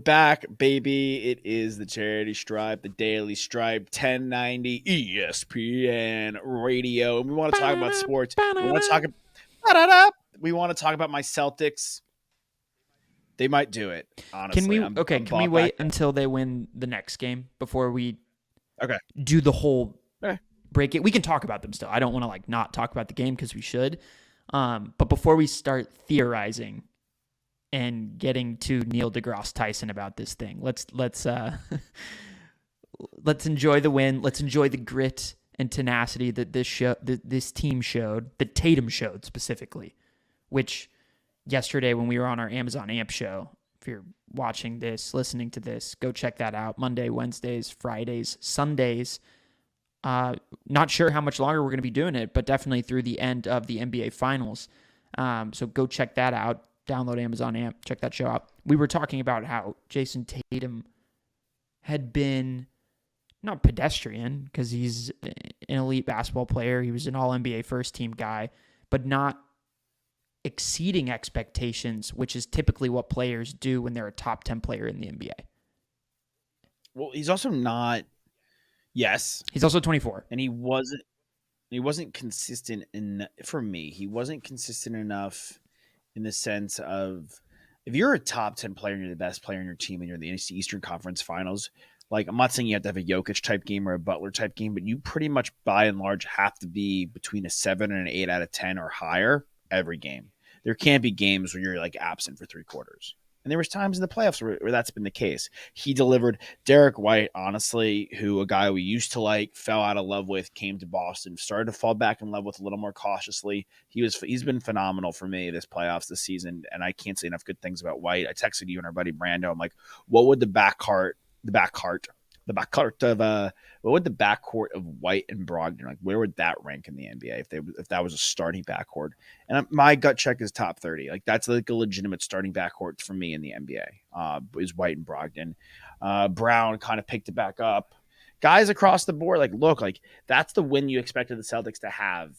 back, baby. It is the Charity Stripe, the Daily Stripe, 1090 ESPN Radio. And we want to talk about sports. We want to talk about my Celtics. They might do it, honestly. Can we wait until they win the next game before we do the whole break it? We can talk about them still. I don't want to not talk about the game because we should. But before we start theorizing and getting to Neil deGrasse Tyson about this thing, let's enjoy the win. Let's enjoy the grit and tenacity that this team showed, that Tatum showed specifically, which yesterday when we were on our Amazon Amp show, if you're watching this, listening to this, go check that out. Monday, Wednesdays, Fridays, Sundays. Not sure how much longer we're going to be doing it, but definitely through the end of the NBA Finals. So go check that out. Download Amazon Amp. Check that show out. We were talking about how Jason Tatum had been not pedestrian because he's an elite basketball player. He was an all-NBA first-team guy, but not exceeding expectations, which is typically what players do when they're a top 10 player in the NBA. Well, he's also not. Yes, he's also 24, and he wasn't consistent for me. He wasn't consistent enough in the sense of if you're a top 10 player and you're the best player in your team and you're in the Eastern Conference Finals. I'm not saying you have to have a Jokic type game or a Butler type game, but you pretty much by and large have to be between a 7 and an 8 out of 10 or higher every game. There can't be games where you're absent for 3 quarters. And there was times in the playoffs where that's been the case. He delivered. Derek White, honestly, who a guy we used to fell out of love with, came to Boston, started to fall back in love with a little more cautiously. He's been phenomenal for me this playoffs this season, and I can't say enough good things about White. I texted you and our buddy Brando. I'm like, what would the backcourt of White and Brogdon, where would that rank in the NBA if that was a starting backcourt? And my gut check is top 30. That's a legitimate starting backcourt for me in the NBA. Is White and Brogdon. Brown kind of picked it back up. Guys across the board, that's the win you expected the Celtics to have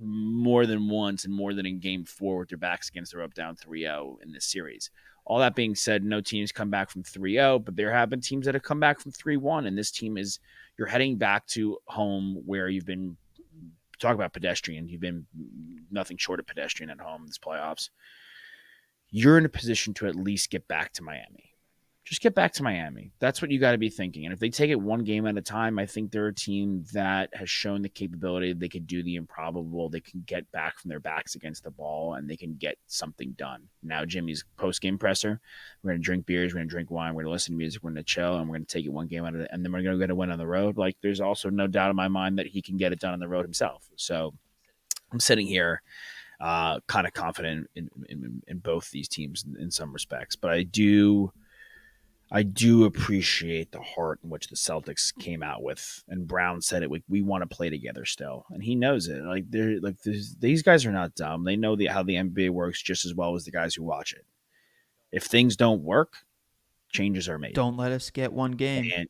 more than once and more than in game 4 with their backs against the rope down 3-0 in this series. All that being said, no teams come back from 3-0, but there have been teams that have come back from 3-1, and this team you're heading back to home where you've been, talk about pedestrian, you've been nothing short of pedestrian at home in this playoffs. You're in a position to at least get back to Miami. Just get back to Miami. That's what you got to be thinking. And if they take it one game at a time, I think they're a team that has shown the capability. They can do the improbable. They can get back from their backs against the ball, and they can get something done. Now, Jimmy's post-game presser, we're going to drink beers, we're going to drink wine, we're going to listen to music, we're going to chill, and we're going to take it one game at a time, and then we're going to get a win on the road. There's also no doubt in my mind that he can get it done on the road himself. So I'm sitting here kind of confident in both these teams in some respects. But I do appreciate the heart in which the Celtics came out with, and Brown said it. We want to play together still, and he knows it. These guys are not dumb. They know how the NBA works just as well as the guys who watch it. If things don't work, changes are made. Don't let us get one game. And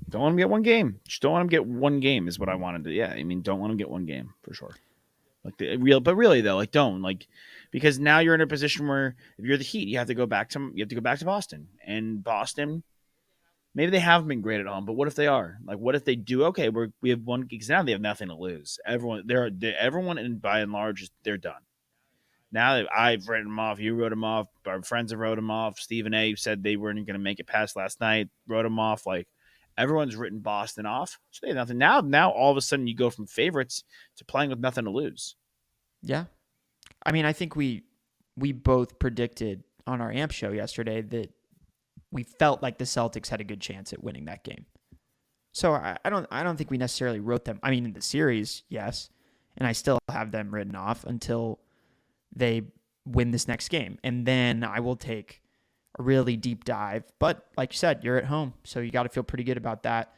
don't let them get one game. Just don't let them get one game is what I wanted to. Yeah, I mean, don't let them get one game for sure. But really though, don't because now you're in a position where if you're the Heat, you have to go back to Boston, and Boston, maybe they haven't been great at home, but what if they are? What if they do? Okay, we have one, because now they have nothing to lose. Everyone, and by and large, they're done. Now that I've written them off, you wrote them off, our friends have wrote them off. Stephen A. said they weren't going to make it past last night, wrote them off. Everyone's written Boston off. So they have nothing. Now all of a sudden you go from favorites to playing with nothing to lose. Yeah. I mean, I think we both predicted on our AMP show yesterday that we felt like the Celtics had a good chance at winning that game. So I don't think we necessarily wrote them. I mean, in the series, yes. And I still have them written off until they win this next game. And then I will take a really deep dive. But like you said, you're at home, so you got to feel pretty good about that.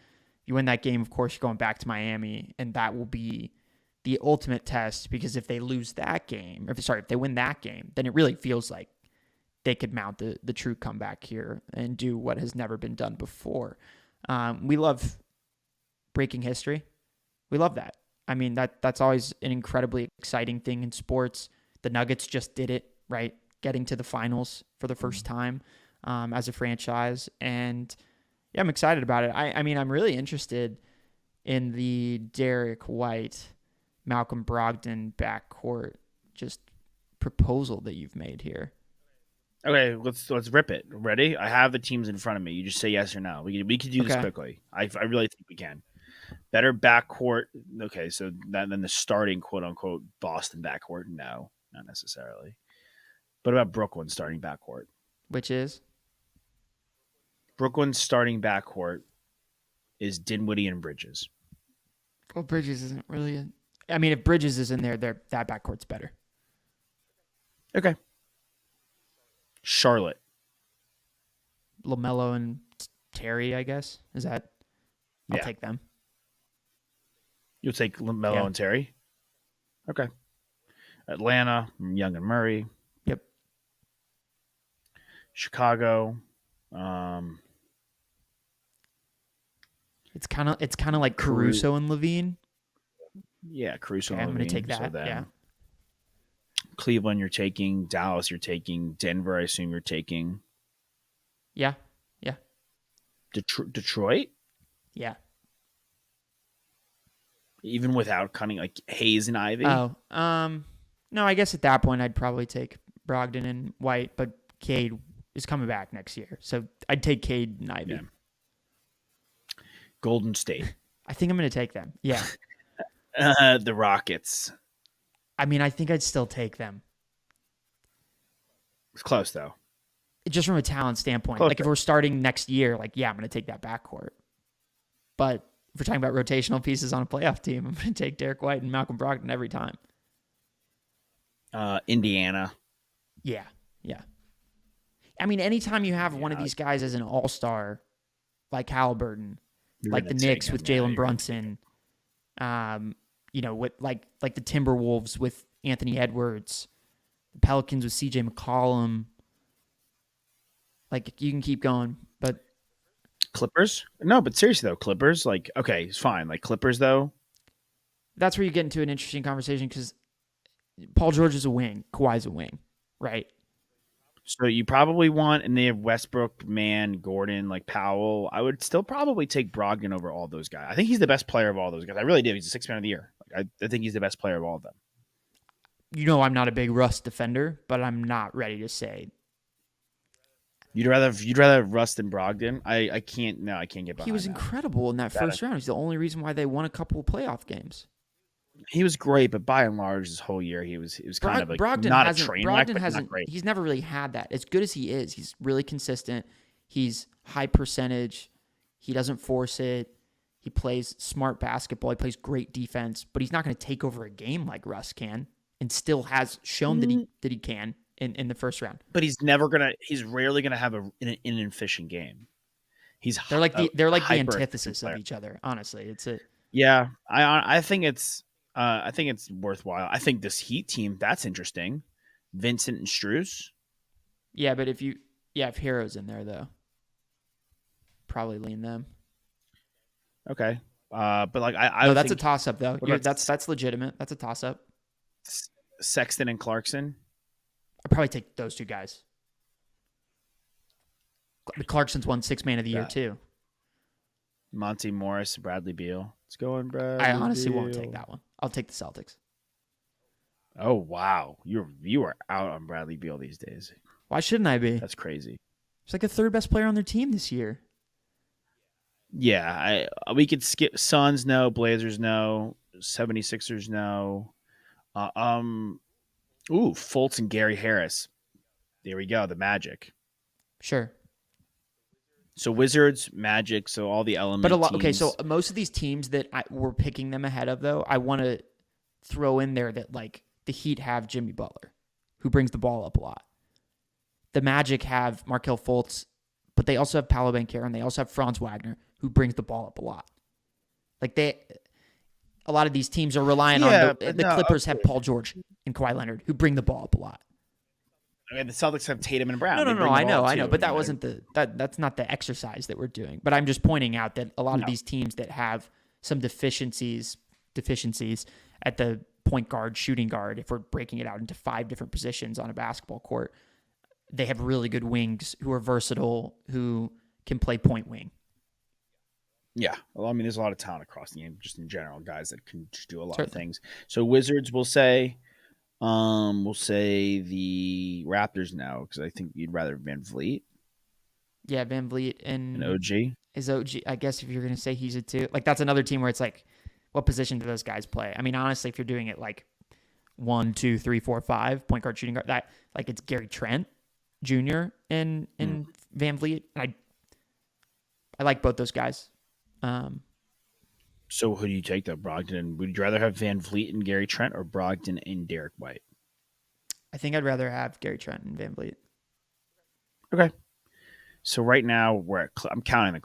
You win that game, of course, you're going back to Miami, and that will be the ultimate test, because if they lose that game, if they win that game, then it really feels like they could mount the true comeback here and do what has never been done before. We love breaking history. We love that. I mean, that's always an incredibly exciting thing in sports. The Nuggets just did it, right? Getting to the finals for the first time. as a franchise. And yeah, I'm excited about it. I mean, I'm really interested in the Derek White, Malcolm Brogdon backcourt just proposal that you've made here. Okay, let's rip it. Ready? I have the teams in front of me. You just say yes or no. We could do this Okay. quickly. I really think we can. Better backcourt. Okay, so then the starting quote unquote Boston backcourt. No, not necessarily. What about Brooklyn starting backcourt? Which is? Brooklyn's starting backcourt is Dinwiddie and Bridges. Well, Bridges isn't really. I mean, if Bridges is in there, that backcourt's better. Okay. Charlotte. LaMelo and Terry, I guess. Is that? I'll Yeah. take them. You'll take LaMelo Yeah. and Terry. Okay. Atlanta, Young and Murray. Yep. Chicago. It's kind of like Caruso and Levine. Yeah, Caruso Okay, and I'm going to Levine. take that. So Yeah. Cleveland, you're taking. Dallas, you're taking. Denver, I assume you're taking. Yeah. Yeah. Detroit, Yeah. even without cutting like Hayes and Ivy. Oh. No, I guess at that point I'd probably take Brogdon and White, but Cade is coming back next year, so I'd take Cade and Ivy. Yeah. Golden State. I think I'm going to take them. Yeah. The Rockets. I mean, I think I'd still take them. It's close though. Just from a talent standpoint. Close Like if we're starting next year, like, yeah, I'm going to take that backcourt. But if we're talking about rotational pieces on a playoff team, I'm going to take Derek White and Malcolm Brogdon every time. Indiana. Yeah. Yeah. I mean, anytime you have one of these guys as an all-star, like Halliburton, like the Knicks with Jalen Brunson, with like the Timberwolves with Anthony Edwards, the Pelicans with CJ McCollum. Like, you can keep going, but Clippers? No, but seriously though, Clippers, like, okay, it's fine. Like Clippers though. that's where you get into an interesting conversation because Paul George is a wing, Kawhi's a wing, right? So you probably want, and they have Westbrook, Man, Gordon, like Powell. I would still probably take Brogdon over all those guys. I think he's the best player of all those guys. I really do. He's the sixth man of the year. Like, I think he's the best player of all of them. You know, I'm not a big Russ defender, but I'm not ready to say You'd rather Russ than Brogdon. I can't get behind. he was that. incredible in that first round. He's the only reason why they won a couple of playoff games. He was great, but by and large, this whole year he was kind of like Brogdon not a hasn't, train Brogdon wreck, but hasn't, not great. he's never really had that. As good as he is, he's really consistent. He's high percentage. He doesn't force it. He plays smart basketball. He plays great defense, but he's not going to take over a game like Russ can, and still has shown that he can in the first round. But he's rarely gonna have an inefficient game. They're like the hyper-efficient antithesis player. of each other. Honestly, it's a Yeah, I think it's worthwhile. I think this Heat team, that's interesting. Vincent and Strus. yeah. But if Hero's in there though, probably lean them. Okay, but like I No, would that's a think toss up though. about That's legitimate. That's a toss up. Sexton and Clarkson. I'd probably take those two guys. Clarkson's won 6 man of the year too. Monty Morris, Bradley Beal. Let's go on, Bradley. I honestly Beal. won't take that one. I'll take the Celtics. Oh wow, you are out on Bradley Beal these days. Why shouldn't I be? That's crazy. He's like the third best player on their team this year. Yeah, we could skip Suns, no. Blazers, no. 76ers, no. Fultz and Gary Harris. There we go. The Magic. Sure. So Wizards, Magic. So all the elements. But a lot. Okay, so most of these teams that we're picking them ahead of, though, I want to throw in there that like the Heat have Jimmy Butler, who brings the ball up a lot. The Magic have Markelle Fultz, but they also have Paolo Banchero, and they also have Franz Wagner, who brings the ball up a lot. Like a lot of these teams are relying on the Clippers have Paul George and Kawhi Leonard, who bring the ball up a lot. I mean, the Celtics have Tatum and Brown. No, I know, but that wasn't that's not the exercise that we're doing. But I'm just pointing out that a lot of these teams that have some deficiencies at the point guard, shooting guard, if we're breaking it out into 5 different positions on a basketball court, they have really good wings who are versatile, who can play point wing. Yeah. Well, I mean, there's a lot of talent across the game, just in general, guys that can just do a lot of Certainly. things. So Wizards will say, we'll say the Raptors now because I think you'd rather Van Vliet Yeah, Van Vliet and and OG. is OG. I guess if you're going to say he's a two, like that's another team where it's like, what position do those guys play? I mean, honestly, if you're doing it like 1, 2, 3, 4, 5 point guard, shooting guard, that like it's Gary Trent Jr. and Van Vliet. And I like both those guys. So who do you take though, Brogdon? And would you rather have Van Vliet and Gary Trent or Brogdon and Derek White? I think I'd rather have Gary Trent and Van Vliet. Okay. So right now we're at I'm counting the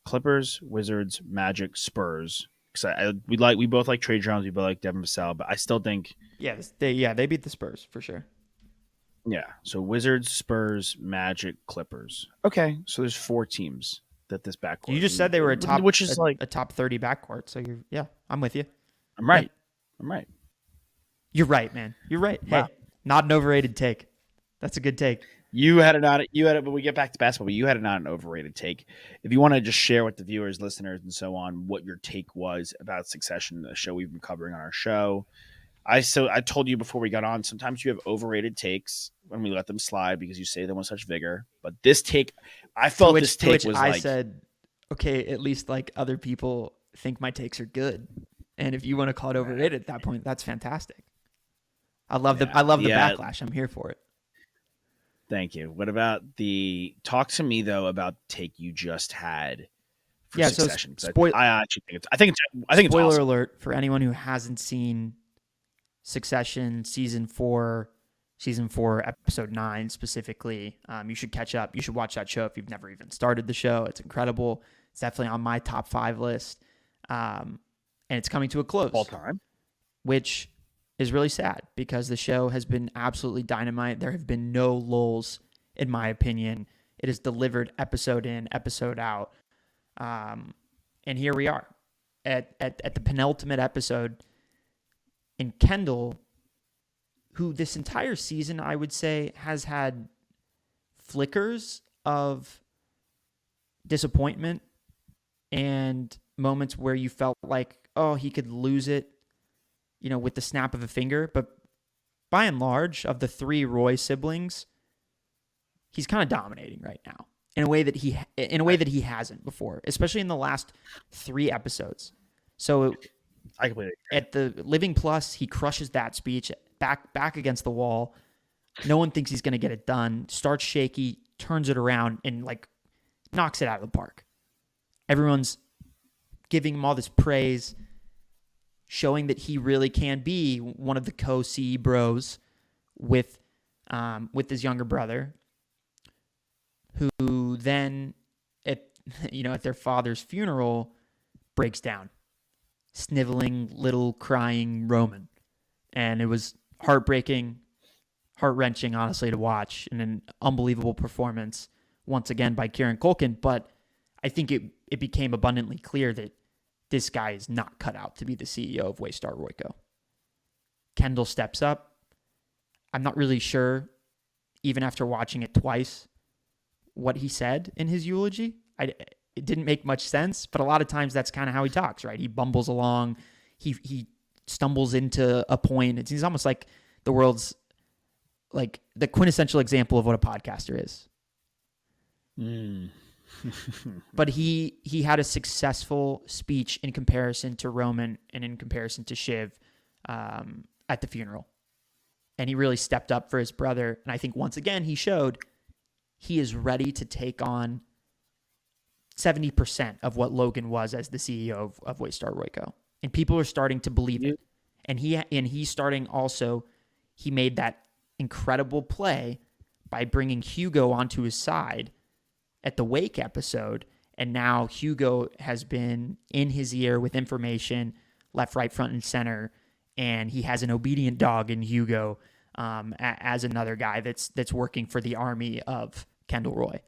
Clippers, Wizards, Magic, Spurs. Because we both like Trey Jones, we both like Devin Vassell, but I still think They beat the Spurs for sure. yeah. So Wizards, Spurs, Magic, Clippers. Okay, so there's 4 teams that this backcourt. You just said they were which is like a top 30 backcourt. So I'm with you. I'm right. Yeah. I'm right. You're right, man. You're right. Wow. Hey, not an overrated take. That's a good take. You had it not. You had it, but we get back to basketball. But you had it not an overrated take. If you want to just share with the viewers, listeners, and so on, what your take was about Succession, the show we've been covering on our show. I told you before we got on. Sometimes you have overrated takes when we let them slide because you say them with such vigor. But this take, I felt this take was I like said, okay, at least like other people think my takes are good, and if you want to call it overrated at that point, that's fantastic. I love the backlash. I'm here for it. Thank you. What about talk to me though about the take you just had for Succession? So I actually think it's spoiler awesome. alert for anyone who hasn't seen Succession season 4, episode 9 specifically. You should catch up. You should watch that show if you've never even started the show. It's incredible. It's definitely on my top 5 list. And it's coming to a close. All time. Which is really sad because the show has been absolutely dynamite. There have been no lulls, in my opinion. It is delivered episode in, episode out. And here we are at the penultimate episode. And Kendall, who this entire season, I would say, has had flickers of disappointment and moments where you felt like, oh, he could lose it, with the snap of a finger. But by and large, of the 3 Roy siblings, he's kind of dominating right now in a way that he hasn't before, especially in the last 3 episodes. So I completely agree. At the Living Plus, he crushes that speech back against the wall. No one thinks he's going to get it done. Starts shaky, turns it around, and knocks it out of the park. Everyone's giving him all this praise, showing that he really can be one of the co-CE bros with his younger brother, who then at their father's funeral breaks down, sniveling little crying Roman. And it was heartbreaking, heart-wrenching, honestly, to watch, and an unbelievable performance once again by Kieran Culkin. But I think it became abundantly clear that this guy is not cut out to be the CEO of Waystar Royco. Kendall steps up. I'm not really sure, even after watching it twice, what he said in his eulogy. It didn't make much sense, but a lot of times that's kind of how he talks, right? He bumbles along. He stumbles into a point. He's almost like the world's, like, the quintessential example of what a podcaster is. But he had a successful speech in comparison to Roman and in comparison to Shiv at the funeral. And he really stepped up for his brother. And I think once again, he showed he is ready to take on 70% of what Logan was as the CEO of Waystar Royco. And people are starting to believe it. And he's starting also, he made that incredible play by bringing Hugo onto his side at the Wake episode, and now Hugo has been in his ear with information left, right, front, and center, and he has an obedient dog in Hugo as another guy that's working for the army of Kendall Roy.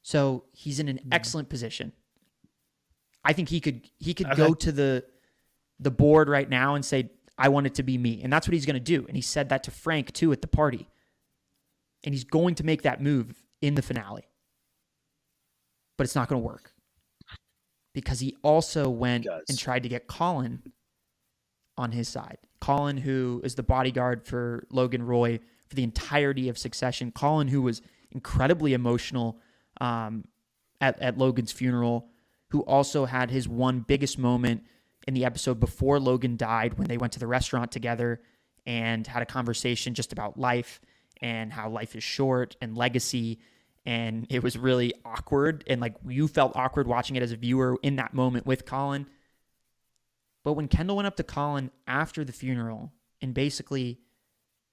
So he's in an excellent position. I think he could go to the board right now and say, I want it to be me. And that's what he's going to do. And he said that to Frank, too, at the party. And he's going to make that move in the finale. But it's not going to work. Because he also went and tried to get Colin on his side. Colin, who is the bodyguard for Logan Roy for the entirety of Succession. Colin, who was incredibly emotional at Logan's funeral, who also had his one biggest moment in the episode before Logan died when they went to the restaurant together and had a conversation just about life and how life is short and legacy. And it was really awkward. And like you felt awkward watching it as a viewer in that moment with Colin. But when Kendall went up to Colin after the funeral and basically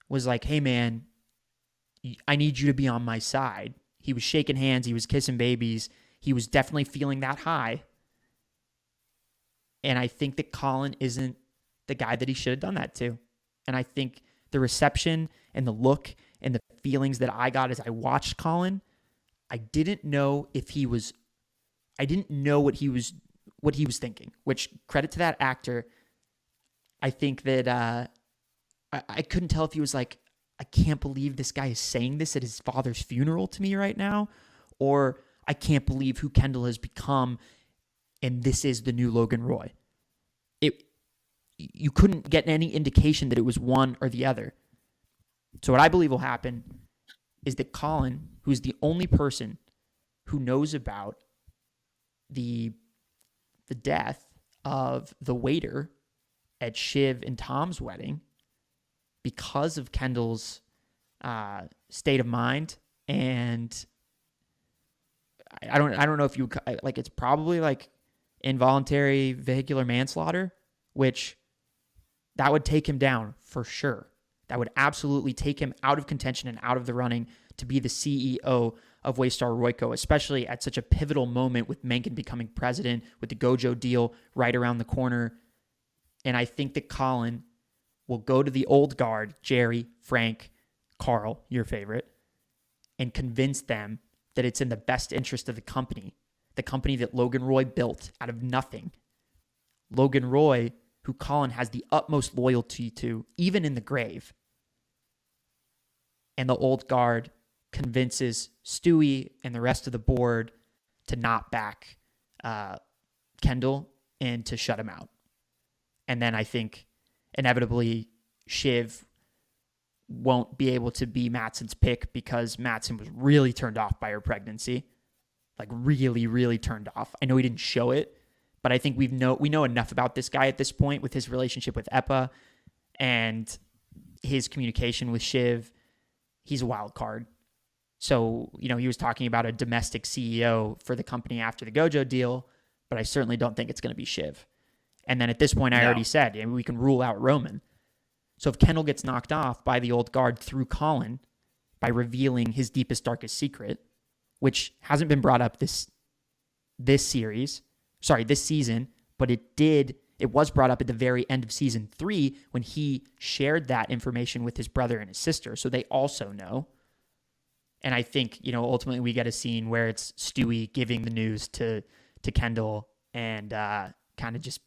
was like, hey man, I need you to be on my side. He was shaking hands. He was kissing babies. He was definitely feeling that high. And I think that Colin isn't the guy that he should have done that to. And I think the reception and the look and the feelings that I got as I watched Colin, I didn't know what he was thinking, which credit to that actor. I think that I couldn't tell if he was like, I can't believe this guy is saying this at his father's funeral to me right now, or I can't believe who Kendall has become, and this is the new Logan Roy. You couldn't get any indication that it was one or the other. So what I believe will happen is that Colin, who is the only person who knows about the death of the waiter at Shiv and Tom's wedding, because of Kendall's state of mind, and I don't know if you like, it's probably like involuntary vehicular manslaughter, which that would take him down for sure. That would absolutely take him out of contention and out of the running to be the CEO of Waystar Royco, especially at such a pivotal moment with Mencken becoming president, with the Gojo deal right around the corner. And I think that Colin will go to the old guard, Jerry, Frank, Carl, your favorite, and convince them that it's in the best interest of the company that Logan Roy built out of nothing. Logan Roy, who Colin has the utmost loyalty to, even in the grave. And the old guard convinces Stewie and the rest of the board to not back Kendall and to shut him out. And then I think inevitably Shiv won't be able to be Matsson's pick because Matsson was really turned off by her pregnancy. Like really, really turned off. I know he didn't show it, but I think we know enough about this guy at this point with his relationship with Eppa and his communication with Shiv. He's a wild card. So, he was talking about a domestic CEO for the company after the Gojo deal, but I certainly don't think it's going to be Shiv. And then at this point, I already said, we can rule out Roman. So if Kendall gets knocked off by the old guard through Colin by revealing his deepest, darkest secret, which hasn't been brought up this season, but it was brought up at the very end of season 3 when he shared that information with his brother and his sister. So they also know. And I think, ultimately we get a scene where it's Stewie giving the news to Kendall and kind of just,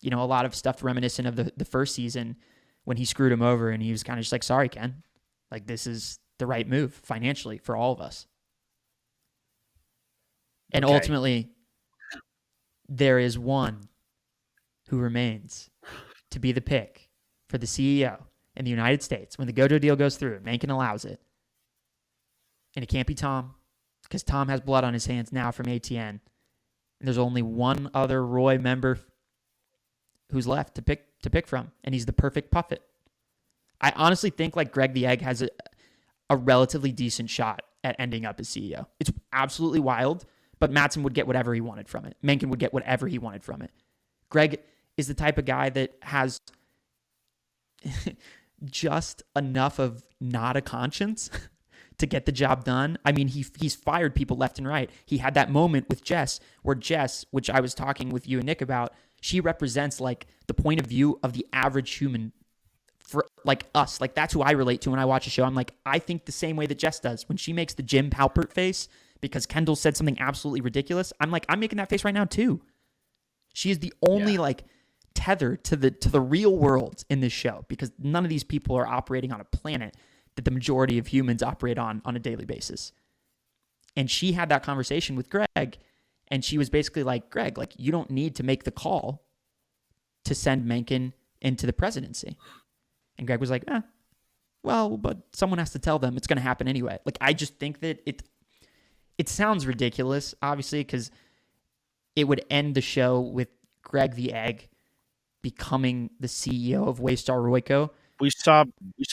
a lot of stuff reminiscent of the first season when he screwed him over and he was kind of just like, sorry, Ken. Like, this is the right move financially for all of us. And ultimately, there is one who remains to be the pick for the CEO in the United States when the Gojo deal goes through and Mencken allows it. And it can't be Tom because Tom has blood on his hands now from ATN. And there's only one other Roy member who's left to pick from, and he's the perfect puppet. I honestly think like Greg the Egg has a relatively decent shot at ending up as CEO. It's absolutely wild, but Matsson would get whatever he wanted from it. Mencken would get whatever he wanted from it. Greg is the type of guy that has just enough of not a conscience to get the job done. I mean, he's fired people left and right. He had that moment with Jess where Jess, which I was talking with you and Nick about, she represents like the point of view of the average human for like us. Like that's who I relate to when I watch a show. I'm like, I think the same way that Jess does. When she makes the Jim Halpert face because Kendall said something absolutely ridiculous, I'm like, I'm making that face right now too. She is the only like tether to the real world in this show because none of these people are operating on a planet that the majority of humans operate on a daily basis. And she had that conversation with Greg, and she was basically like, Greg, like, you don't need to make the call to send Mencken into the presidency. And Greg was like, well, but someone has to tell them it's going to happen anyway. Like, I just think that it sounds ridiculous, obviously, because it would end the show with Greg the Egg becoming the CEO of Waystar Royco. We saw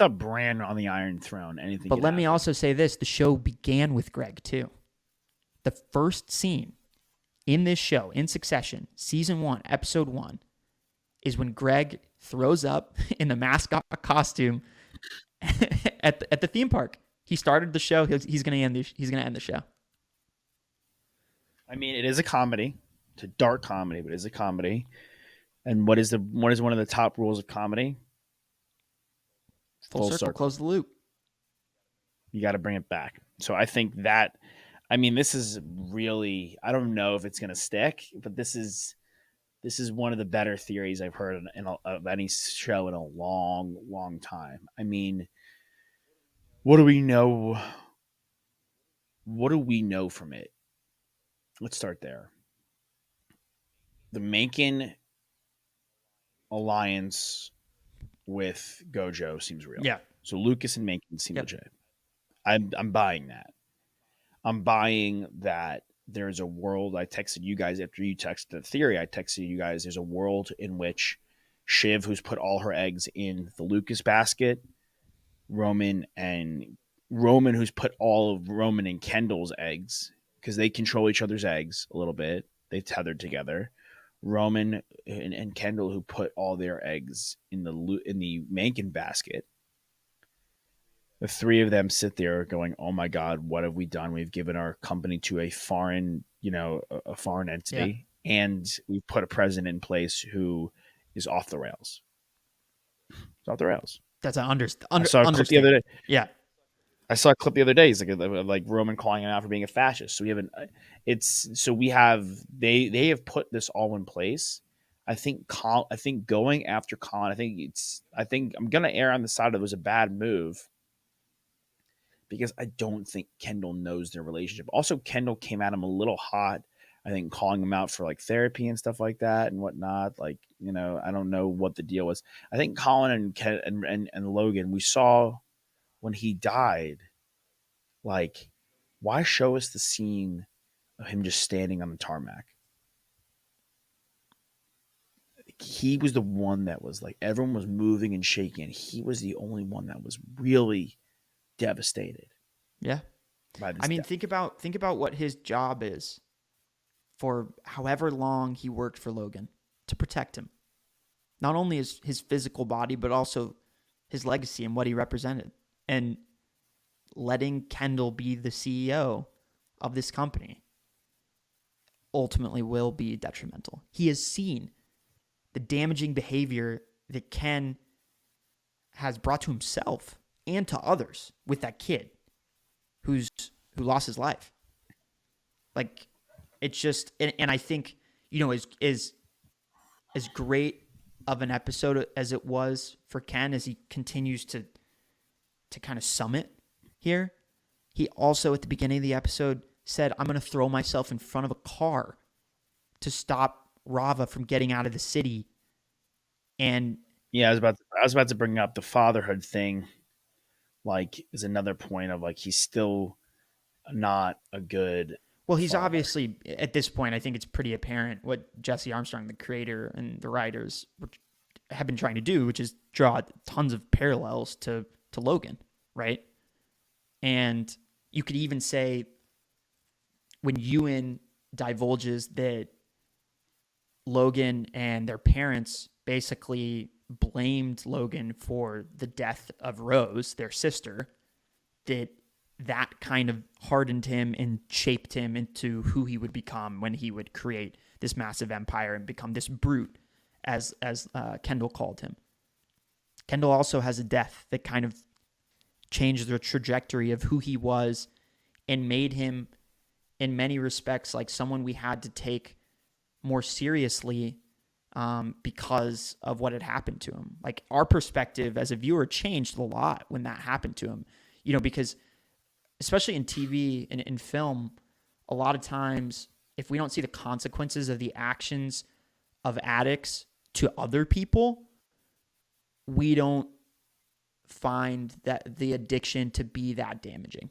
Bran on the Iron Throne. Anything. But let me happen. also say this: the show began with Greg too. The first scene in this show, in succession, season 1, episode 1, is when Greg throws up in the mascot costume at the theme park. He started the show. He's going to end the show. I mean, it is a comedy. It's a dark comedy, but it is a comedy. And what is one of the top rules of comedy? Full circle, close the loop. You got to bring it back. So I think that, I mean, this is really, I don't know if it's going to stick, but this is one of the better theories I've heard of any show in a long, long time. I mean, what do we know? What do we know from it? Let's start there. The Mencken alliance with Gojo seems real. Yeah. So Lucas and Mencken seem legit. I'm buying that. I'm buying that there's a world. I texted you guys after you texted the theory. I texted you guys. There's a world in which Shiv, who's put all her eggs in the Lucas basket, Roman, who's put all of Roman and Kendall's eggs because they control each other's eggs a little bit. They tethered together. Roman and Kendall, who put all their eggs in the Mencken basket. The three of them sit there going, "Oh my God, what have we done? We've given our company to a foreign, a foreign entity, and we've put a president in place who is off the rails. It's off the rails." That's an I saw a clip the other day. Yeah, I saw a clip the other day. It's like Roman calling him out for being a fascist. So they have put this all in place. I think going after Colin. I think I'm gonna err on the side of it was a bad move. Because I don't think Kendall knows their relationship. Also, Kendall came at him a little hot. I think calling him out for like therapy and stuff like that and whatnot. Like, I don't know what the deal was. I think Colin and Logan, we saw when he died, like, why show us the scene of him just standing on the tarmac? He was the one that was like, everyone was moving and shaking. And he was the only one that was really devastated. Yeah. I mean, think about what his job is for however long he worked for Logan to protect him. Not only his physical body, but also his legacy and what he represented. And letting Kendall be the CEO of this company ultimately will be detrimental. He has seen the damaging behavior that Ken has brought to himself and to others with that kid who lost his life. Like, it's just, and I think, as great of an episode as it was for Ken as he continues to kind of summit here, he also at the beginning of the episode said, "I'm going to throw myself in front of a car to stop Rava from getting out of the city." And yeah, I was about to bring up the fatherhood thing. Like, is another point of like he's still not a good. Well, he's father. Obviously at this point, I think it's pretty apparent what Jesse Armstrong, the creator, and the writers have been trying to do, which is draw tons of parallels to Logan, right? And you could even say when Ewan divulges that Logan and their parents basically blamed Logan for the death of Rose, their sister, that kind of hardened him and shaped him into who he would become when he would create this massive empire and become this brute, as Kendall called him. Kendall also has a death that kind of changed the trajectory of who he was and made him, in many respects, like someone we had to take more seriously because of what had happened to him. Like our perspective as a viewer changed a lot when that happened to him. Because especially in TV and in film, a lot of times if we don't see the consequences of the actions of addicts to other people, we don't find that the addiction to be that damaging.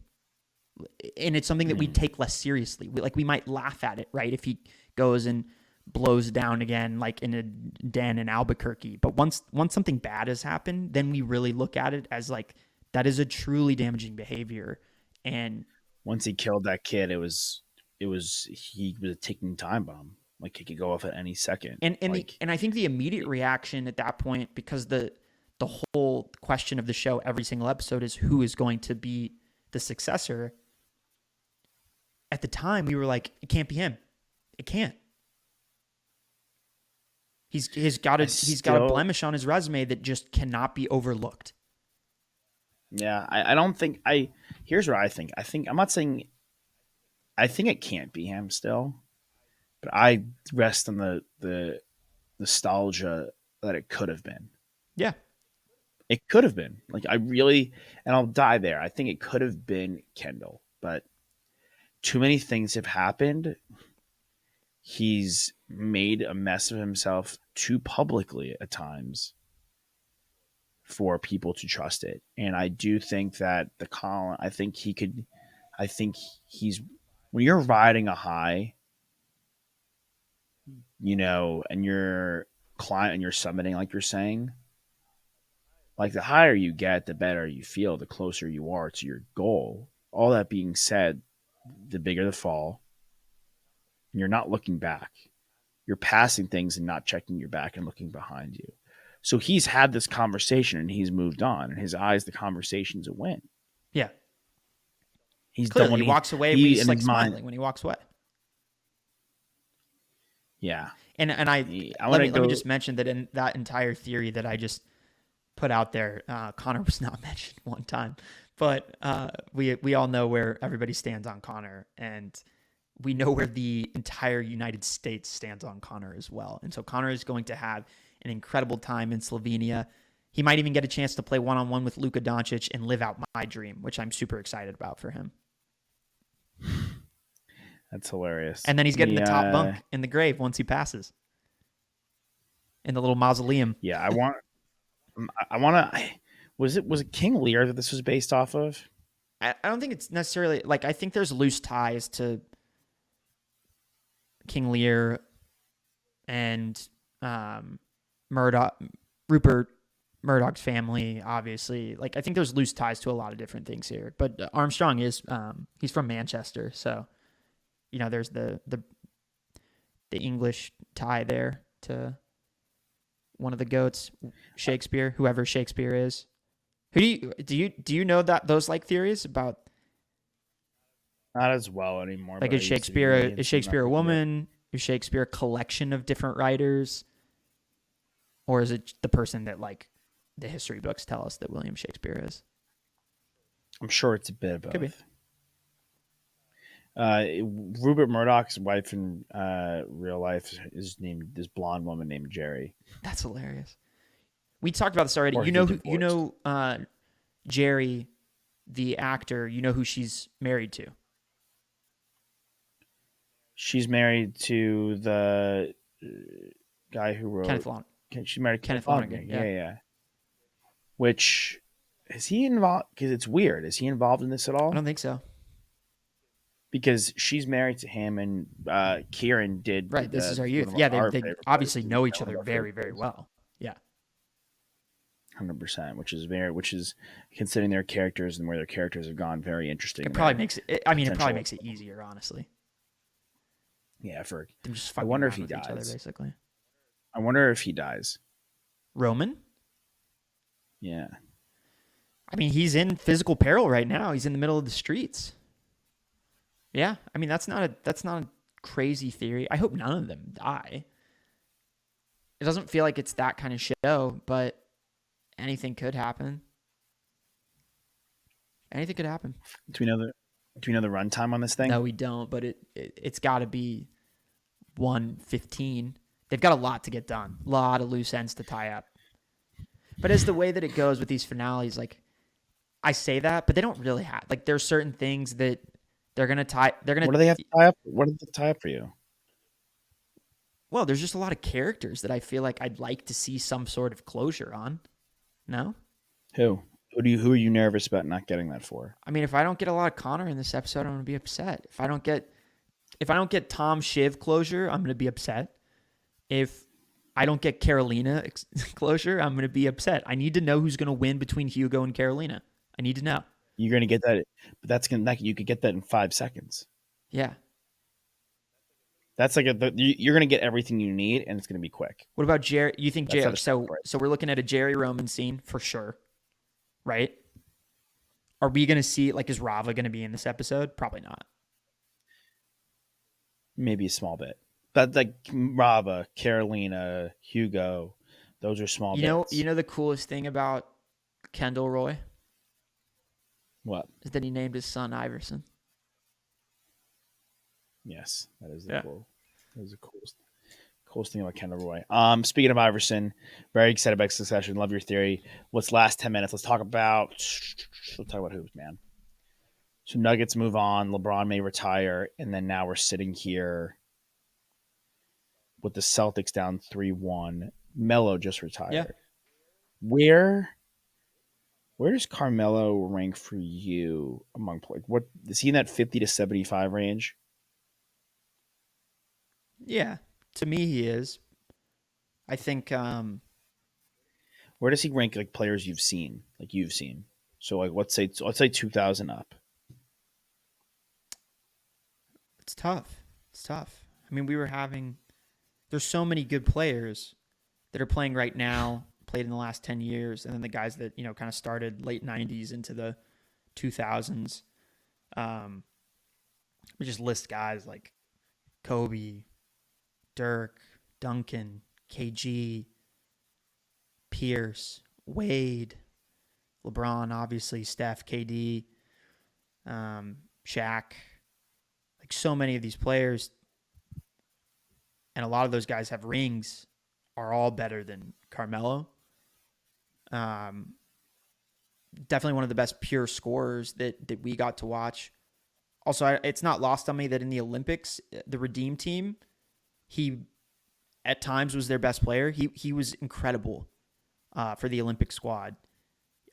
And it's something that we take less seriously. We might laugh at it, right? If he goes and blows down again, like in a den in Albuquerque. But once something bad has happened, then we really look at it as like, that is a truly damaging behavior. And once he killed that kid, he was a ticking time bomb. Like he could go off at any second. And I think the immediate reaction at that point, because the whole question of the show every single episode is who is going to be the successor. At the time, we were like, it can't be him. It can't. He's got a blemish on his resume that just cannot be overlooked. Yeah, I don't think here's what I think. I'm not saying I think it can't be him still, but I rest on the nostalgia that it could have been. Yeah. It could have been. Like I really, and I'll die there. I think it could have been Kendall, but too many things have happened. He's made a mess of himself too publicly at times for people to trust it. And I do think that I think he's, when you're riding a high, and you're climbing and you're summiting, like you're saying, like the higher you get, the better you feel, the closer you are to your goal. All that being said, the bigger the fall, and you're not looking back. You're passing things and not checking your back and looking behind you. So he's had this conversation and he's moved on. In his eyes, the conversation's a win. Yeah. He's clearly, done what he walks away. He's like smiling when he walks away. Yeah. And let me just mention that in that entire theory that I just put out there, Connor was not mentioned one time, but we all know where everybody stands on Connor, and we know where the entire United States stands on Connor as well. And so Connor is going to have an incredible time in Slovenia. He might even get a chance to play one-on-one with Luka Doncic and live out my dream, which I'm super excited about for him. That's hilarious. And then he's getting the top bunk in the grave once he passes. In the little mausoleum. Yeah, I want to. Was it King Lear that this was based off of? I don't think it's necessarily like, I think there's loose ties to King Lear and Rupert Murdoch's family, obviously. Like, I think there's loose ties to a lot of different things here. But Armstrong is he's from Manchester, so there's the English tie there to one of the goats, Shakespeare, whoever Shakespeare is. Who do you know that those like theories about? Not as well anymore. Like, is Shakespeare a woman? Is Shakespeare a collection of different writers? Or is it the person that, like, the history books tell us that William Shakespeare is? I'm sure it's a bit of both. Could be. Rupert Murdoch's wife in real life is named this blonde woman named Jerry. That's hilarious. We talked about this already. Or Jerry, the actor. You know who she's married to? She's married to the guy who wrote Kenneth Lonergan. She's married to Kenneth Lonergan. Yeah. Which, is he involved? Because it's weird. Is he involved in this at all? I don't think so. Because she's married to him, and Kieran did. Right. This is our youth. Yeah, they obviously know each other very, very well. Yeah. 100%, which is considering their characters and where their characters have gone, very interesting. It probably makes it. It probably makes it easier, honestly. Yeah, I wonder if he dies. Other, basically. I wonder if he dies. Roman? Yeah. I mean, he's in physical peril right now. He's in the middle of the streets. Yeah, I mean, that's not a crazy theory. I hope none of them die. It doesn't feel like it's that kind of show, but anything could happen. Anything could happen. Do we know the runtime on this thing? No, we don't, but it's got to be 1:15. They've got a lot to get done, a lot of loose ends to tie up. But as the way that it goes with these finales, like I say that, but they don't really have like there's certain things that they're gonna tie. They're gonna What do they have to tie up? What do they tie up for you? well, there's just a lot of characters that I feel like I'd like to see some sort of closure on. No, Who? Who are you nervous about not getting that for? I mean if I don't get a lot of Connor in this episode, I'm gonna be upset. If I don't get Tom Shiv closure, I'm gonna be upset. If I don't get Carolina closure, I'm gonna be upset. I need to know who's gonna win between Hugo and Carolina. I need to know. You're gonna get that, but you could get that in 5 seconds. Yeah. That's like you're gonna get everything you need, and it's gonna be quick. What about Jerry? You think That's how Jerry? to So separate. so we're looking at a Jerry Roman scene for sure, right? Are we gonna see like is Rava gonna be in this episode? Probably not. Maybe a small bit, but like Rava, Carolina, Hugo, those are small You bits. know the coolest thing about Kendall Roy What? is that he named his son Iverson. Yes, that is the Yeah. cool. That is the coolest thing about Kendall Roy. Speaking of Iverson, very excited about Succession. Love your theory. What's last 10 minutes? Let's talk about hoops, man. So Nuggets move on. LeBron may retire, and then now we're sitting here with the Celtics down 3-1. Melo just Yeah. retired. Where does Carmelo rank for you among like what is he in that 50 to 75 range? Yeah. To me, he is. I think Where does he rank like players you've seen? Like you've seen. So like let's say 2000 up. it's tough. It's tough. I mean, there's so many good players that are playing right now, played in the last 10 years, and then the guys that, kind of started late 90s into the 2000s. We just list guys like Kobe, Dirk, Duncan, KG, Pierce, Wade, LeBron, obviously, Steph, KD, Shaq. Like so many of these players, and a lot of those guys have rings, are all better than Carmelo. Um, Definitely one of the best pure scorers that we got to watch. Also, it's not lost on me that in the Olympics, the Redeem team, he at times was their best player. He was incredible for the Olympic squad.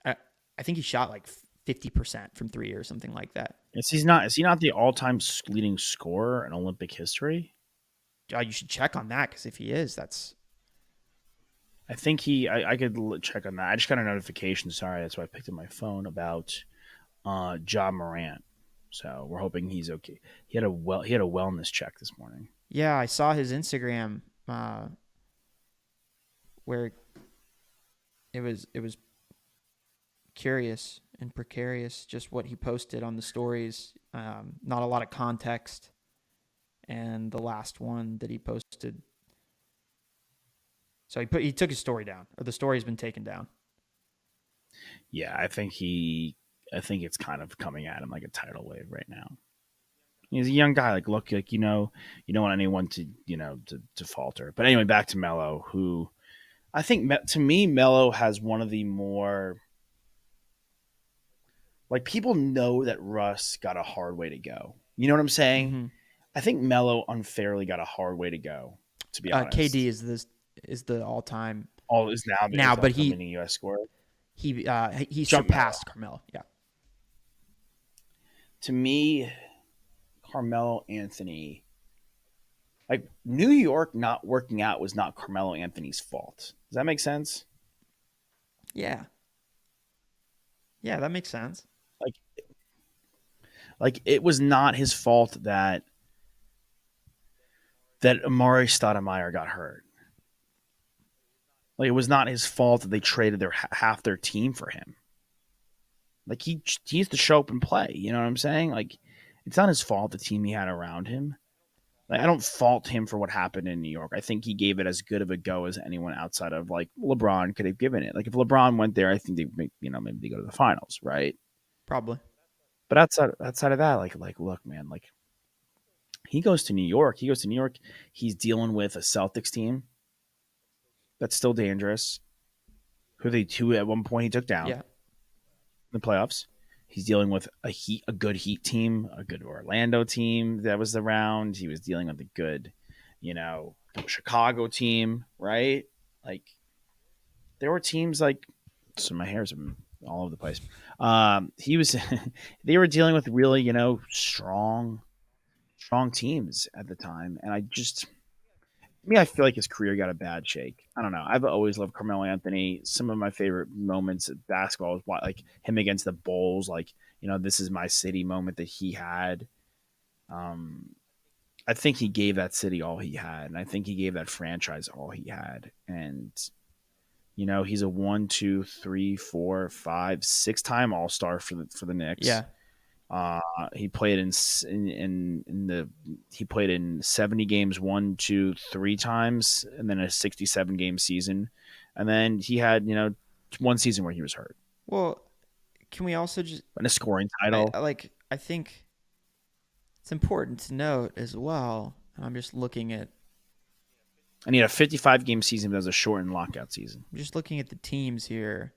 I think he shot like 50% from three or something like that. Is he not the all-time leading scorer in Olympic history? You should check on that because if he is, that's I think I could check on that. I just got a notification. Sorry, that's why I picked up my phone about Ja Morant. So we're hoping he's okay. He had a wellness check this morning. yeah. I saw his Instagram where it was curious and precarious just what he posted on the stories. Not a lot of context, and the last one that he posted. So he took his story down, or the story has been taken down. Yeah, I think it's kind of coming at him like a tidal wave right now. He's a young guy. Like, look, like you don't want anyone to falter. But anyway, back to Melo, who I think to me, Melo has one of the more like people know that Russ got a hard way to go. You know what I'm saying? Mm-hmm. I think Melo unfairly got a hard way to go. To be honest, KD is the all time all is now now, but he leading U.S. scorer. he Jump surpassed Carmelo. Yeah, To me, Carmelo Anthony, like New York not working out was not Carmelo Anthony's fault. Does that make sense? yeah, yeah. That makes sense. Like, it was not his fault that Amari Stoudemire got hurt. Like, it was not his fault that they traded half their team for him. Like, he needs to show up and play. You know what I'm saying? Like, it's not his fault the team he had around him. Like, I don't fault him for what happened in New York. I think he gave it as good of a go as anyone outside of like LeBron could have given it. Like if LeBron went there, I think maybe they go to the finals, right? Probably. But outside of that, like look, man, like He goes to New York. He's dealing with a Celtics team that's still dangerous, who at one point he took down Yeah. in the playoffs. He's dealing with a good Heat team, a good Orlando team that was around. He was dealing with a good, Chicago team, right? Like there were teams like, so my hair's all over the place. He was, they were dealing with really, strong teams at the time, and I feel like his career got a bad shake. I don't know. I've always loved Carmelo Anthony. Some of my favorite moments of basketball was like him against the Bulls, like, this is my city moment that he had. Um, I think he gave that city all he had, and I think he gave that franchise all he had. And he's a one, two, three, four, five, 6-time All Star for the Knicks. Yeah. He played he played in 70 games 1, 2, 3 times, and then a 67 game season, and then he had one season where he was hurt Well, can we also just and a scoring title. I think it's important to note as well. I'm just looking at And he had a 55 game season, but that was a shortened lockout season. the teams here.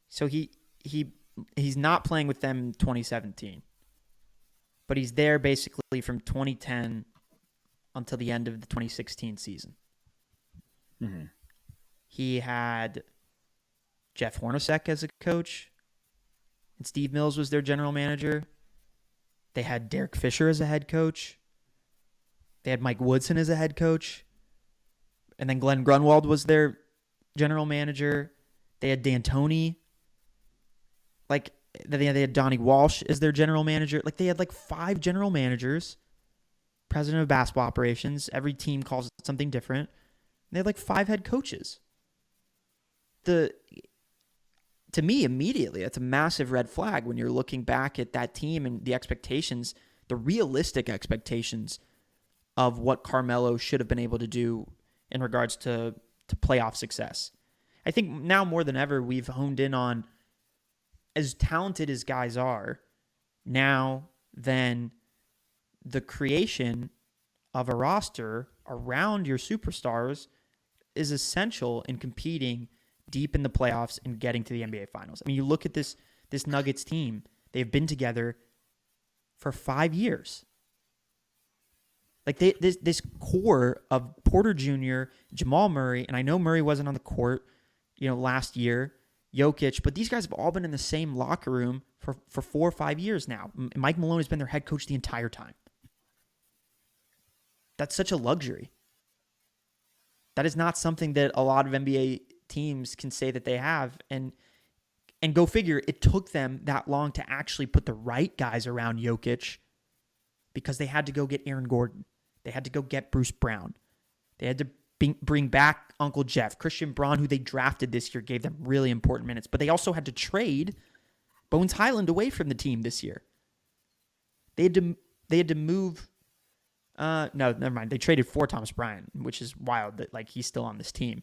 So he's not playing with them in 2017, but he's there basically from 2010 until the end of the 2016 season. Mm-hmm. He had Jeff Hornacek as a coach, and Steve Mills was their general manager. They had Derek Fisher as a head coach. They had Mike Woodson as a head coach. And then Glenn Grunwald was their general manager. They had D'Antoni. They had Donnie Walsh as their general manager. They had 5 general managers, president of basketball operations. Every team calls it something different. They had 5 head coaches. To me, immediately, that's a massive red flag when you're looking back at that team and the expectations, the realistic expectations of what Carmelo should have been able to do in regards to playoff success. I think now more than ever, we've honed in on, as talented as guys are, now then the creation of a roster around your superstars is essential in competing deep in the playoffs and getting to the NBA Finals. I mean, you look at this Nuggets team, they've been together for 5 years. This core of Porter Jr., Jamal Murray, and I know Murray wasn't on the court, last year, Jokic, but these guys have all been in the same locker room for 4 or 5 years now. Mike Malone has been their head coach the entire time. That's such a luxury. That is not something that a lot of NBA teams can say that they have. And go figure, it took them that long to actually put the right guys around Jokic because they had to go get Aaron Gordon. They had to go get Bruce Brown. They had to bring back Uncle Jeff. Christian Braun, who they drafted this year, gave them really important minutes. But they also had to trade Bones Highland away from the team this year. They had to move. No, never mind. They traded for Thomas Bryant, which is wild that he's still on this team.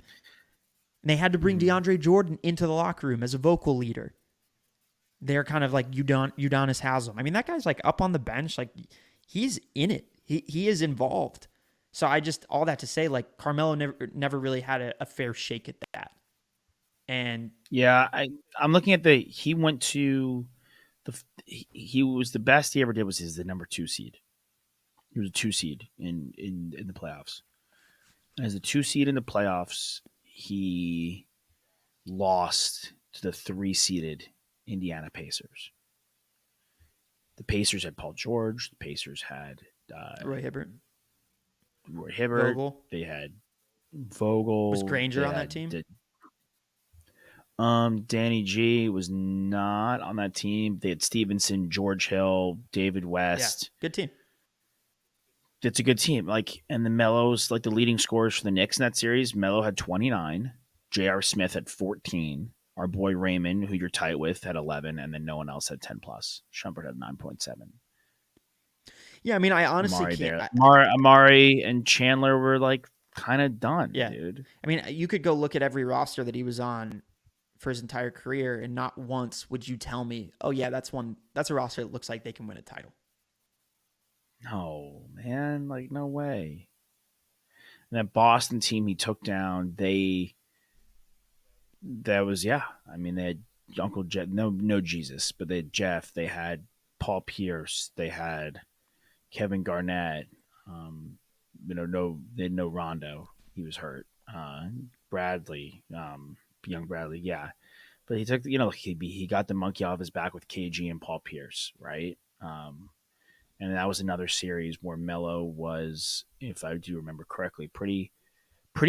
And they had to bring DeAndre Jordan into the locker room as a vocal leader. They're kind of like Udonis Haslem. I mean, that guy's up on the bench. He's in it. He is involved. So all that to say, Carmelo never really had a fair shake at that. And Yeah, I'm looking at he went to he was the best he ever did was the number 2 seed. He was a 2 seed in the playoffs. As a 2 seed in the playoffs, he lost to the 3 seeded Indiana Pacers. The Pacers had Paul George. The Pacers had Roy Hibbert. Vogel. They had Vogel. Was Granger on that team? Danny G was not on that team. They had Stevenson, George Hill, David West. Yeah, good team. It's a good team. And the Melo's the leading scorers for the Knicks in that series. Melo had 29. J.R. Smith had 14. Our boy Raymond, who you're tight with, had 11, and then no one else had 10 plus. Shumpert had 9.7. Yeah, I mean, I honestly can't. Amari and Chandler were kind of done, dude. I mean, you could go look at every roster that he was on for his entire career, and not once would you tell me, "Oh yeah, that's a roster that looks like they can win a title." No, man. man. Like, no way. And that Boston team he took down, that was, yeah. I mean, they had Uncle Jeff, no Jesus, but they had Jeff. They had Paul Pierce. They had Kevin Garnett. Um, they had no Rondo. He was hurt. Bradley, young Bradley, yeah. But he took, he got the monkey off his back with KG and Paul Pierce, right? And that was another series where Melo was, if I do remember correctly, pretty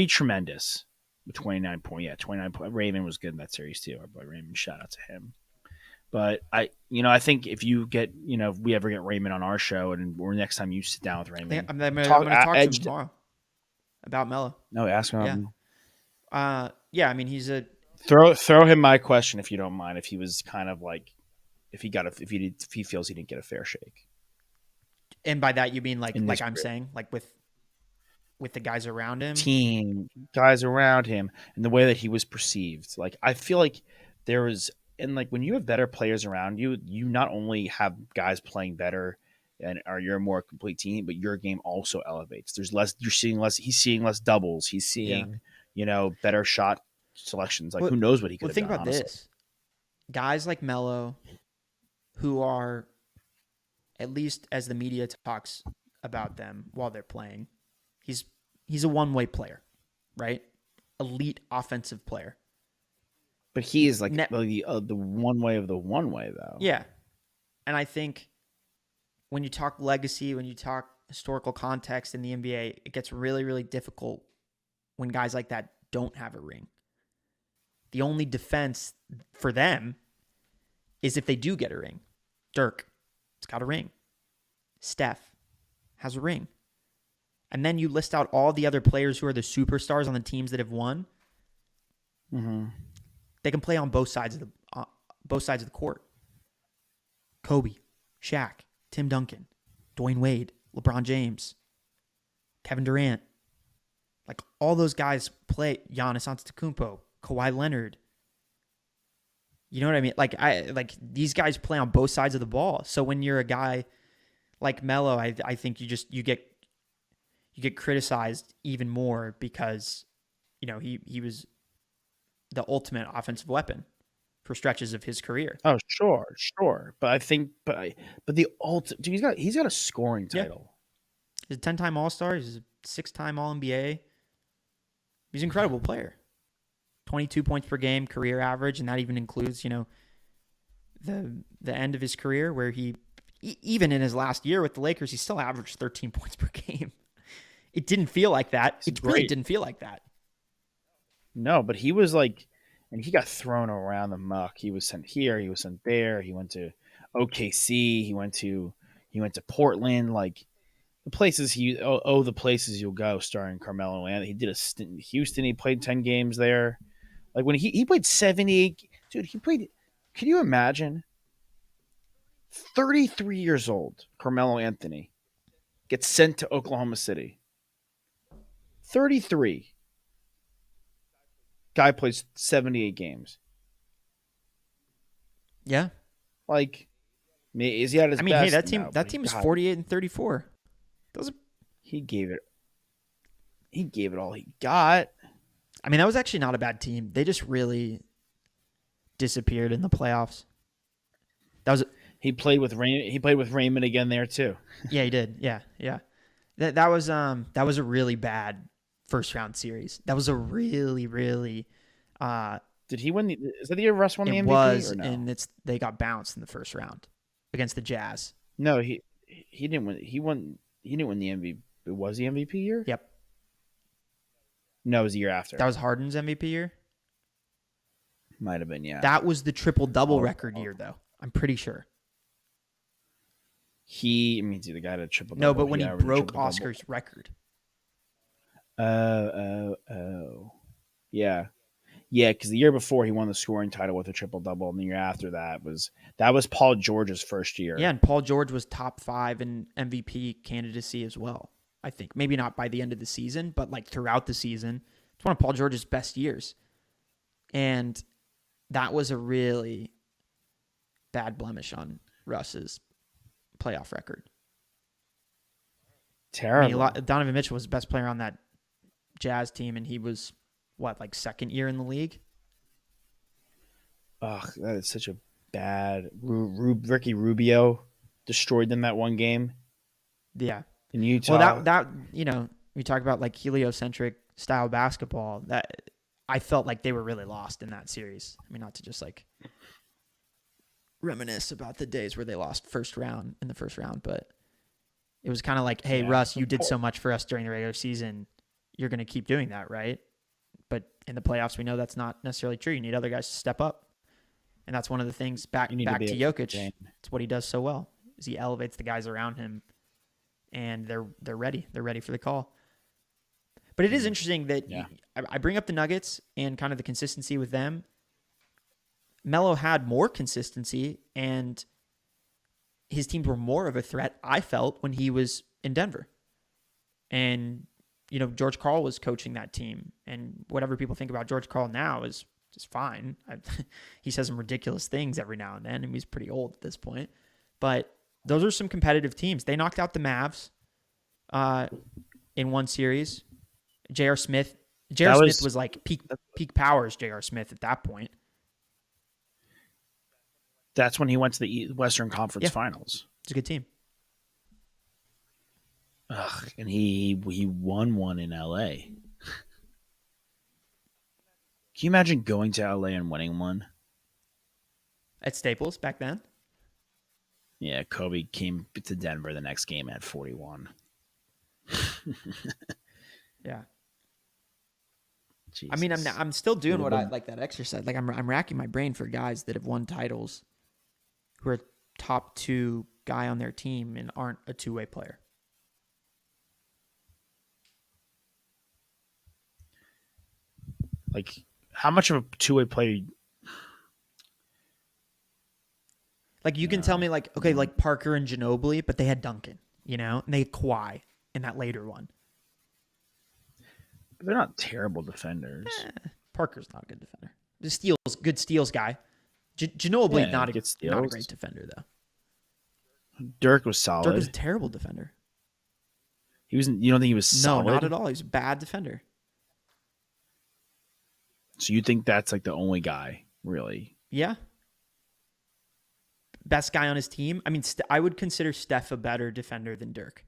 tremendous. 29 point, yeah, 29 point. Raymond was good in that series too. Our boy Raymond, shout out to him. But I think if if we ever get Raymond on our show, or next time you sit down with Raymond, I'm going talk to talk to him edged. tomorrow about Melo. No, ask Yeah. him. Yeah, I mean, he's a Throw him my question if you don't mind. If he was kind of like, if he feels he didn't get a fair shake, and by that you mean like in this I'm saying, like with the guys around him. team, guys around him, and the way that he was perceived. Like, I feel like there was, and like when you have better players around you, you not only have guys playing better you're a more complete team, but your game also elevates. There's less, you're seeing less, he's seeing less doubles, he's seeing, better shot selections. Like, who knows what he could have think done, about honestly. this. Guys like Melo, who are, at least as the media talks about them while they're playing, he's a one-way player, right? Elite offensive player. But he is like the one way of the one way, though. Yeah. And I think when you talk legacy, when you talk historical context in the NBA, it gets really, really difficult when guys like that don't have a ring. The only defense for them is if they do get a ring. Dirk has got a ring. Steph has a ring. And then you list out all the other players who are the superstars on the teams that have won. Mm-hmm. They can play on both sides of the court. Kobe, Shaq, Tim Duncan, Dwayne Wade, LeBron James, Kevin Durant. Like, all those guys play. Giannis Antetokounmpo, Kawhi Leonard. You know what I mean? Like these guys play on both sides of the ball. So when you're a guy like Melo, I think you get criticized even more because he was the ultimate offensive weapon for stretches of his career. Oh, sure. But I think, but the dude, he's got a scoring title. He's a 10-time All-Star. He's a 6-time All-NBA. He's an incredible player. 22 points per game career average, and that even includes, the end of his career where he, even in his last year with the Lakers, he still averaged 13 points per game. It didn't feel like that. It really didn't feel like that. No, but he was like, and he got thrown around the muck. He was sent here, he was sent there. He went to OKC. He went to Portland. Like, the places the places you'll go, starring Carmelo. And he did a stint in Houston. He played 10 games there. Like, when he played 78, dude, he played. Can you imagine? 33 years old, Carmelo Anthony gets sent to Oklahoma City. 33. Guy plays 78 games. Yeah. Like, is he at his best? Hey, that team is 48-34. He gave it all he got. I mean, that was actually not a bad team. They just really disappeared in the playoffs. He played with Raymond again there too. Yeah, he did. Yeah. That was a really bad first round series. That was a really, really. Did he win? Is that the year Russ won the MVP? It was, or no? and they got bounced in the first round against the Jazz. No, he didn't win. He didn't win the MVP. It was the MVP year. Yep. No, it was the year after. That was Harden's MVP year. Might have been, yeah. That was the triple-double record year, though. I'm pretty sure. The guy had a triple-double. No, but when he broke Oscar's record. Oh. Yeah. Yeah, because the year before he won the scoring title with a triple-double, and the year after that was Paul George's first year. Yeah, and Paul George was top 5 in MVP candidacy as well, I think. Maybe not by the end of the season, but like throughout the season. It's one of Paul George's best years. And that was a really bad blemish on Russ's playoff record. I mean, Terrible. Donovan Mitchell was the best player on that Jazz team, and he was what, like second year in the league? Ugh, that is such a bad. Ricky Rubio destroyed them that one game Yeah. in Well, Utah. we talk about like heliocentric style basketball. That I felt like they were really lost in that series. I mean, not to just like reminisce about the days where they lost in the first round, but it was kind of like, hey, Yeah. Russ, you did so much for us during the regular season. You're going to keep doing that, right? But in the playoffs, we know that's not necessarily true. You need other guys to step up. And that's one of the things back You need to to be able to Jokic. contain. It's what he does so well. Is he elevates the guys around him, and they're ready. They're ready for the call. But it is interesting that Yeah. I bring up the Nuggets and kind of the consistency with them. Melo had more consistency, and his teams were more of a threat, I felt, when he was in Denver. And, George Karl was coaching that team. And whatever people think about George Karl now is just fine. He says some ridiculous things every now and then, and he's pretty old at this point. But those are some competitive teams. They knocked out the Mavs in one series. J.R. Smith. J.R. Smith was like peak powers, J.R. Smith at that point. That's when he went to the Western Conference Yeah. Finals. It's a good team. Ugh, and he won one in LA. Can you imagine going to LA and winning one? At Staples back then. Yeah, Kobe came to Denver the next game at 41. Yeah. Jesus. I mean, I'm still doing what I Little- like that exercise. Like I'm racking my brain for guys that have won titles who are top 2 guy on their team and aren't a two-way player. Like, how much of a two-way player? Like you can tell me like, okay, like Parker and Ginobili, but they had Duncan, and they had Kawhi in that later one. They're not terrible defenders. Parker's not a good defender. Good steals guy. Ginobili, Yeah, not a gets steals. great defender though. Dirk was solid. Dirk was a terrible defender. He wasn't. You don't think he was solid? No, not at all. He was a bad defender. So you think that's like the only guy, really? Yeah. Best guy on his team. I mean, I would consider Steph a better defender than Dirk.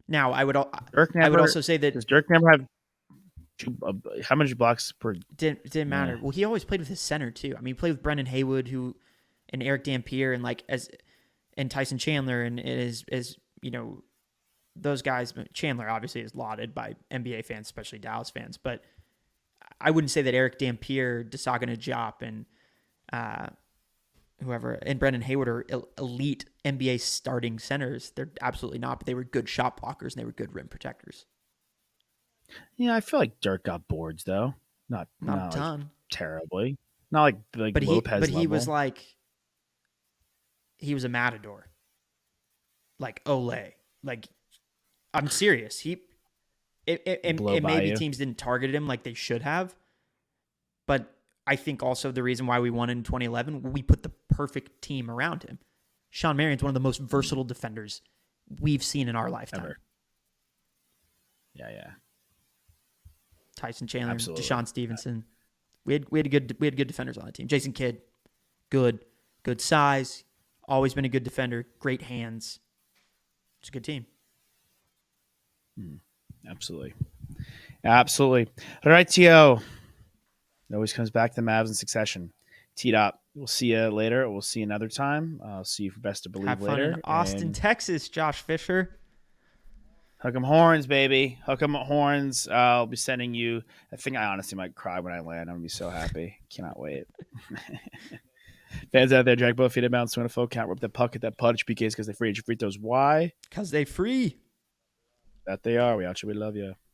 Now, I would also say that does Dirk never have how many blocks per? didn't matter. Yeah. Well, he always played with his center too. I mean, he played with Brendan Haywood, and Eric Dampier, and Tyson Chandler, and those guys. Chandler obviously is lauded by NBA fans, especially Dallas fans, but I wouldn't say that Eric Dampier, Desagana Diop, and whoever, and Brendan Haywood are elite NBA starting centers. They're absolutely not, but they were good shot blockers and they were good rim protectors. Yeah, I feel like Dirk got boards though. Not a ton. Like, terribly. Not like But Lopez. he was like, he was a matador. Like Olay. Like, I'm serious. Maybe teams didn't target him like they should have, but I think also the reason why we won in 2011, we put the perfect team around him. Sean Marion's one of the most versatile defenders we've seen in our lifetime. Ever. Yeah. Tyson Chandler, Absolutely. Deshaun Stevenson. We had good defenders on the team. Jason Kidd, good size, always been a good defender, great hands. It's a good team. Absolutely. All right, T.O. It always comes back to the Mavs in succession. T-Dot, we'll see you later. We'll see you another time. I'll see you for Best to Believe Have fun later. in Austin, Texas, Josh Fisher. Hook 'em horns, baby. Hook 'em horns. I'll be sending you. I think I honestly might cry when I land. I'm going to be so happy. Cannot wait. Fans out there, drag both feet inbound, swing a full count, rip the puck at that punch PKs because they free throws. Why? Because they free. That they are. We out you. We love you.